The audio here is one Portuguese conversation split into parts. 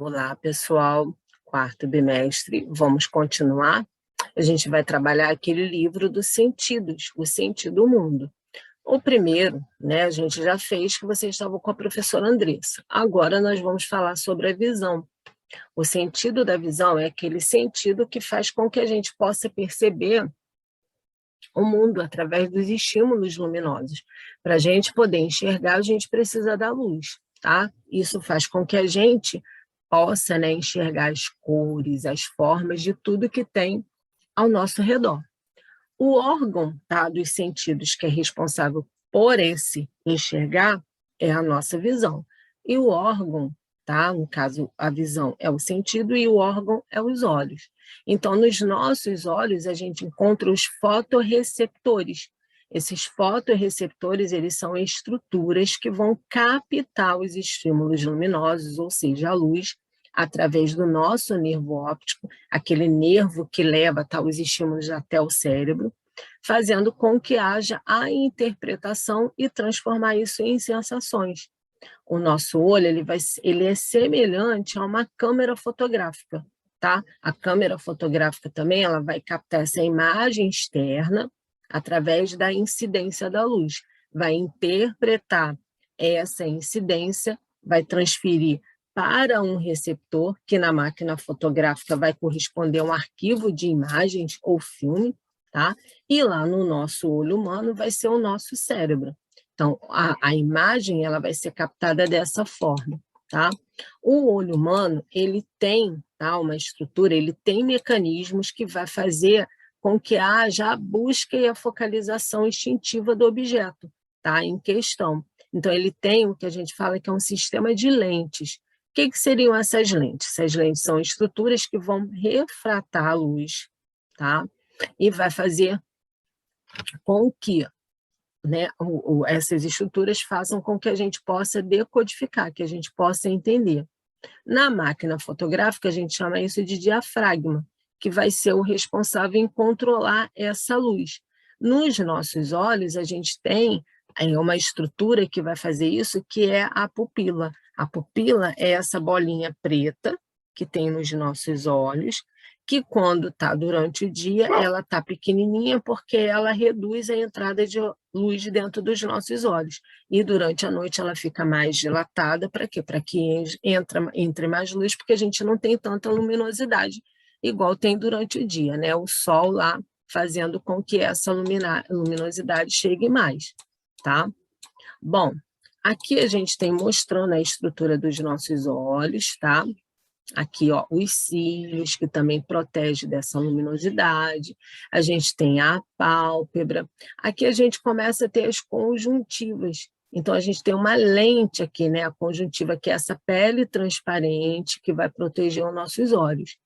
Olá, pessoal. Quarto bimestre, vamos continuar? A gente vai trabalhar aquele livro dos sentidos, o sentido mundo. O primeiro, né, a gente já fez, que vocês estavam com a professora Andressa. Agora nós vamos falar sobre a visão. O sentido da visão é aquele sentido que faz com que a gente possa perceber o mundo através dos estímulos luminosos. Para a gente poder enxergar, a gente precisa da luz, tá? Isso faz com que a gente possa, né, enxergar as cores, as formas de tudo que tem ao nosso redor. O órgão, tá, dos sentidos que é responsável por esse enxergar é a nossa visão. E o órgão, tá, no caso, a visão é o sentido e o órgão é os olhos. Então, nos nossos olhos, a gente encontra os fotorreceptores. Esses fotorreceptores, eles são estruturas que vão captar os estímulos luminosos, ou seja, a luz, através do nosso nervo óptico, aquele nervo que leva, tá, os estímulos até o cérebro, fazendo com que haja a interpretação e transformar isso em sensações. O nosso olho ele é semelhante a uma câmera fotográfica, tá? A câmera fotográfica também ela vai captar essa imagem externa através da incidência da luz, vai interpretar essa incidência, vai transferir para um receptor, que na máquina fotográfica vai corresponder a um arquivo de imagens ou filme, tá? E lá no nosso olho humano vai ser o nosso cérebro. Então, a imagem ela vai ser captada dessa forma, tá? O olho humano, ele tem, tá, uma estrutura, ele tem mecanismos que vai fazer com que haja a busca e a focalização instintiva do objeto, tá, em questão. Então, ele tem o que a gente fala que é um sistema de lentes. O que seriam essas lentes? Essas lentes são estruturas que vão refratar a luz, tá? E vai fazer com que, né, essas estruturas façam com que a gente possa decodificar, que a gente possa entender. Na máquina fotográfica, a gente chama isso de diafragma, que vai ser o responsável em controlar essa luz. Nos nossos olhos, a gente tem uma estrutura que vai fazer isso, que é a pupila. A pupila é essa bolinha preta que tem nos nossos olhos, que quando está durante o dia, ela está pequenininha porque ela reduz a entrada de luz dentro dos nossos olhos. E durante a noite ela fica mais dilatada, para quê? Para que entre mais luz, porque a gente não tem tanta luminosidade, igual tem durante o dia, né? O sol lá fazendo com que essa luminosidade chegue mais, tá? Bom, aqui a gente tem mostrando a estrutura dos nossos olhos, tá? Aqui, ó, os cílios, que também protege dessa luminosidade. A gente tem a pálpebra. Aqui a gente começa a ter as conjuntivas. Então, a gente tem uma lente aqui, né? A conjuntiva, que é essa pele transparente que vai proteger os nossos olhos.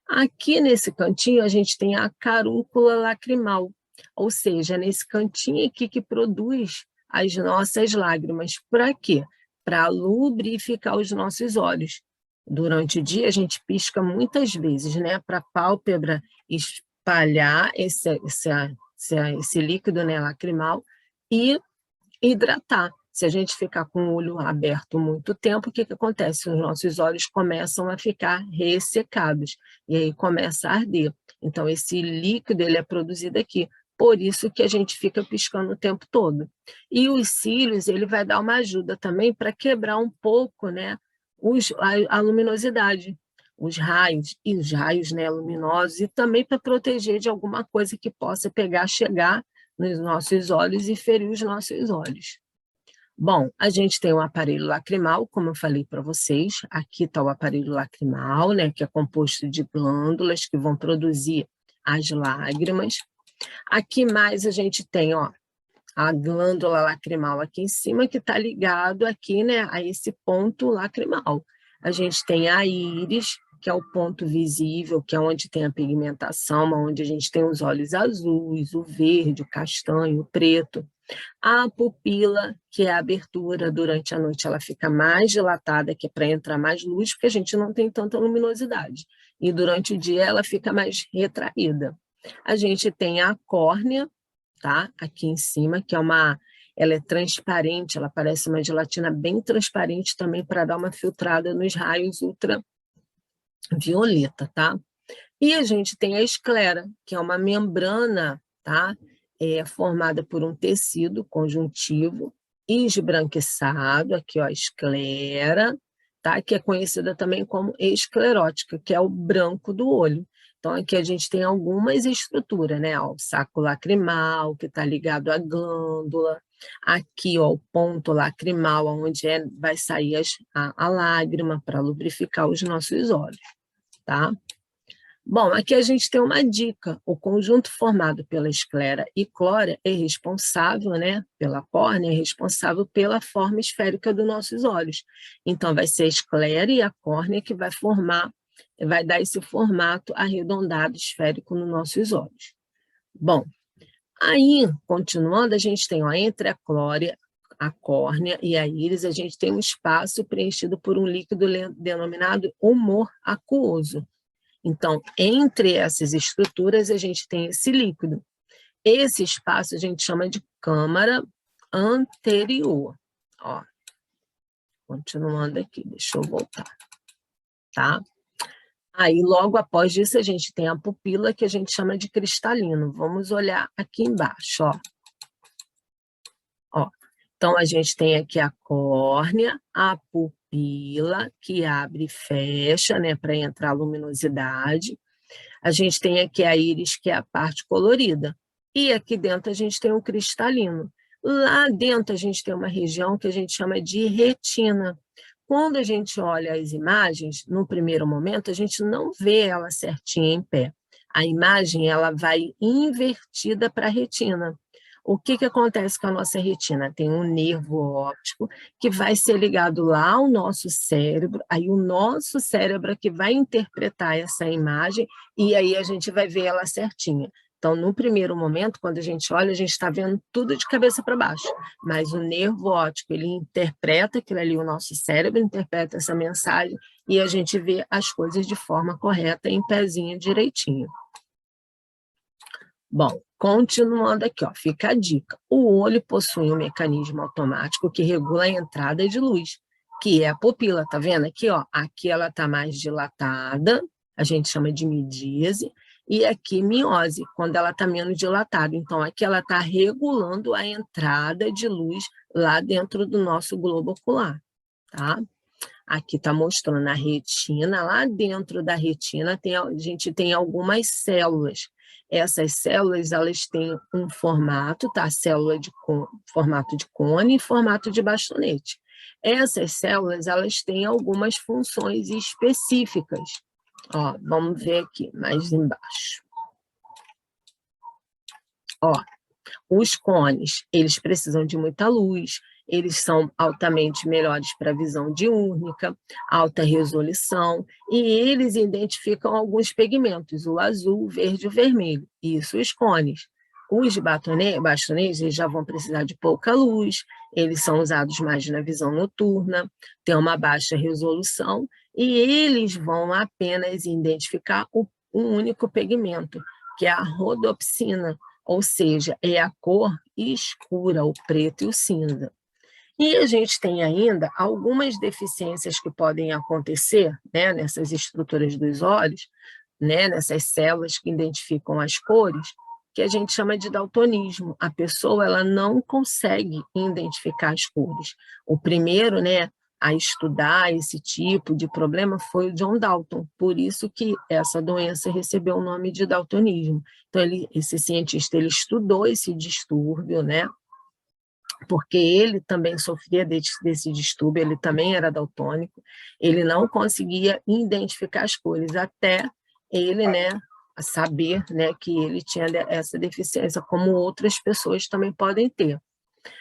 Aqui nesse cantinho, a gente tem a carúncula lacrimal, ou seja, nesse cantinho aqui que produz as nossas lágrimas. Para quê? Para lubrificar os nossos olhos. Durante o dia, a gente pisca muitas vezes, né? Para a pálpebra espalhar esse líquido, né, lacrimal e hidratar. Se a gente ficar com o olho aberto muito tempo, o que acontece? Os nossos olhos começam a ficar ressecados, e aí começa a arder. Então, esse líquido ele é produzido aqui, por isso que a gente fica piscando o tempo todo. E os cílios, ele vai dar uma ajuda também para quebrar um pouco, né, a luminosidade, os raios, né, luminosos, e também para proteger de alguma coisa que possa chegar nos nossos olhos e ferir os nossos olhos. Bom, a gente tem o aparelho lacrimal, como eu falei para vocês. Aqui está o aparelho lacrimal, né, que é composto de glândulas que vão produzir as lágrimas. Aqui mais a gente tem, ó, a glândula lacrimal aqui em cima, que está ligado aqui, né, a esse ponto lacrimal. A gente tem a íris, que é o ponto visível, que é onde tem a pigmentação, onde a gente tem os olhos azuis, o verde, o castanho, o preto. A pupila, que é a abertura, durante a noite ela fica mais dilatada, que é para entrar mais luz, porque a gente não tem tanta luminosidade. E durante o dia ela fica mais retraída. A gente tem a córnea, tá? Aqui em cima, que ela é transparente, ela parece uma gelatina bem transparente também para dar uma filtrada nos raios violeta, tá? E a gente tem a esclera, que é uma membrana, tá? Formada por um tecido conjuntivo esbranquiçado, aqui ó, a esclera, tá? Que é conhecida também como esclerótica, que é o branco do olho. Então, aqui a gente tem algumas estruturas, né? Ó, o saco lacrimal, que está ligado à glândula. Aqui, ó, o ponto lacrimal, onde vai sair a lágrima para lubrificar os nossos olhos, tá? Bom, aqui a gente tem uma dica. O conjunto formado pela esclera e clora é responsável, né, pela córnea, é responsável pela forma esférica dos nossos olhos. Então, vai ser a esclera e a córnea que vai dar esse formato arredondado esférico nos nossos olhos. Bom, aí, continuando, a gente tem, ó, entre a clórea, a córnea e a íris, a gente tem um espaço preenchido por um líquido denominado humor aquoso. Então, entre essas estruturas, a gente tem esse líquido. Esse espaço a gente chama de câmara anterior. Ó, continuando aqui, deixa eu voltar, tá? Aí, logo após isso, a gente tem a pupila, que a gente chama de cristalino. Vamos olhar aqui embaixo, ó. Ó, então, a gente tem aqui a córnea, a pupila, que abre e fecha, né, para entrar a luminosidade. A gente tem aqui a íris, que é a parte colorida, e aqui dentro a gente tem o cristalino. Lá dentro a gente tem uma região que a gente chama de retina. Quando a gente olha as imagens, no primeiro momento, a gente não vê ela certinha em pé. A imagem ela vai invertida para a retina. O que acontece com a nossa retina? Tem um nervo óptico que vai ser ligado lá ao nosso cérebro, aí o nosso cérebro é que vai interpretar essa imagem e aí a gente vai ver ela certinha. Então, no primeiro momento, quando a gente olha, a gente está vendo tudo de cabeça para baixo, mas o nervo óptico, ele interpreta aquilo ali, o nosso cérebro interpreta essa mensagem e a gente vê as coisas de forma correta, em pezinho direitinho. Bom, continuando aqui, ó, fica a dica. O olho possui um mecanismo automático que regula a entrada de luz, que é a pupila, tá vendo aqui, ó? Aqui ela tá mais dilatada, a gente chama de midíase, e aqui miose, quando ela tá menos dilatada. Então, aqui ela tá regulando a entrada de luz lá dentro do nosso globo ocular, tá? Aqui está mostrando a retina, lá dentro da retina a gente tem algumas células. Essas células, elas têm um formato, tá? Célula de formato de cone e formato de bastonete. Essas células, elas têm algumas funções específicas. Ó, vamos ver aqui, mais embaixo. Ó, os cones, eles precisam de muita luz, eles são altamente melhores para visão diúrnica, alta resolução, e eles identificam alguns pigmentos, o azul, o verde e o vermelho. Isso, os cones. Os bastonetes, eles já vão precisar de pouca luz, eles são usados mais na visão noturna, tem uma baixa resolução, e eles vão apenas identificar um único pigmento, que é a rodopsina, ou seja, é a cor escura, o preto e o cinza. E a gente tem ainda algumas deficiências que podem acontecer, né, nessas estruturas dos olhos, né, nessas células que identificam as cores, que a gente chama de daltonismo. A pessoa ela não consegue identificar as cores. O primeiro, né, a estudar esse tipo de problema foi o John Dalton, por isso que essa doença recebeu o nome de daltonismo. Então, esse cientista ele estudou esse distúrbio, né, porque ele também sofria desse distúrbio, ele também era daltônico, ele não conseguia identificar as cores, até ele, né, saber, né, que ele tinha essa deficiência, como outras pessoas também podem ter.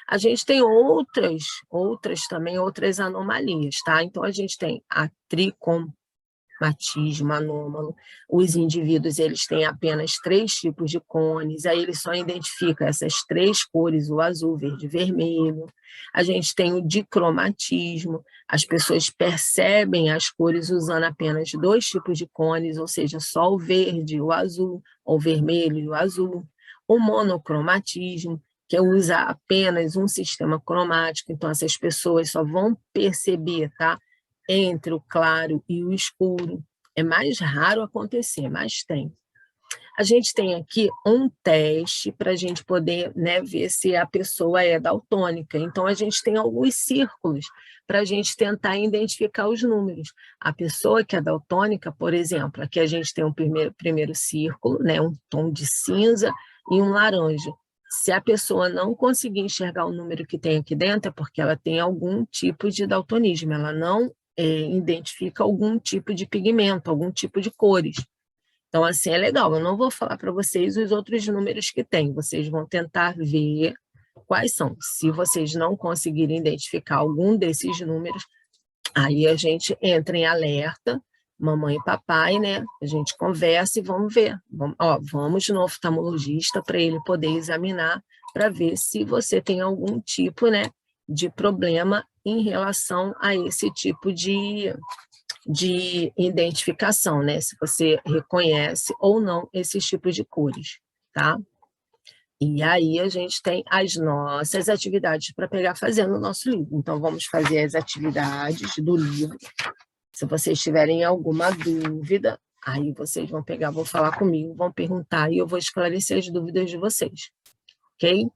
A gente tem outras também, outras anomalias, tá? Então, a gente tem a tricomatismo anômalo. Os indivíduos, eles têm apenas 3 tipos de cones, aí ele só identifica essas 3 cores, o azul, verde e vermelho. A gente tem o dicromatismo, as pessoas percebem as cores usando apenas 2 tipos de cones, ou seja, só o verde, o azul, ou o vermelho e o azul. O monocromatismo, que usa apenas um sistema cromático, então essas pessoas só vão perceber, tá, entre o claro e o escuro. É mais raro acontecer, mas tem. A gente tem aqui um teste para a gente poder, né, ver se a pessoa é daltônica. Então, a gente tem alguns círculos para a gente tentar identificar os números. A pessoa que é daltônica, por exemplo, aqui a gente tem um primeiro círculo, né, um tom de cinza e um laranja. Se a pessoa não conseguir enxergar o número que tem aqui dentro, é porque ela tem algum tipo de daltonismo, ela não identifica algum tipo de pigmento, algum tipo de cores. Então, assim, é legal. Eu não vou falar para vocês os outros números que tem. Vocês vão tentar ver quais são. Se vocês não conseguirem identificar algum desses números, aí a gente entra em alerta, mamãe e papai, né? A gente conversa e vamos ver. Vamos no oftalmologista para ele poder examinar, para ver se você tem algum tipo, né, de problema em relação a esse tipo de identificação, né? Se você reconhece ou não esses tipos de cores, tá? E aí a gente tem as nossas atividades para pegar fazendo o nosso livro. Então, vamos fazer as atividades do livro. Se vocês tiverem alguma dúvida, aí vocês vão pegar, vão falar comigo, vão perguntar e eu vou esclarecer as dúvidas de vocês, ok?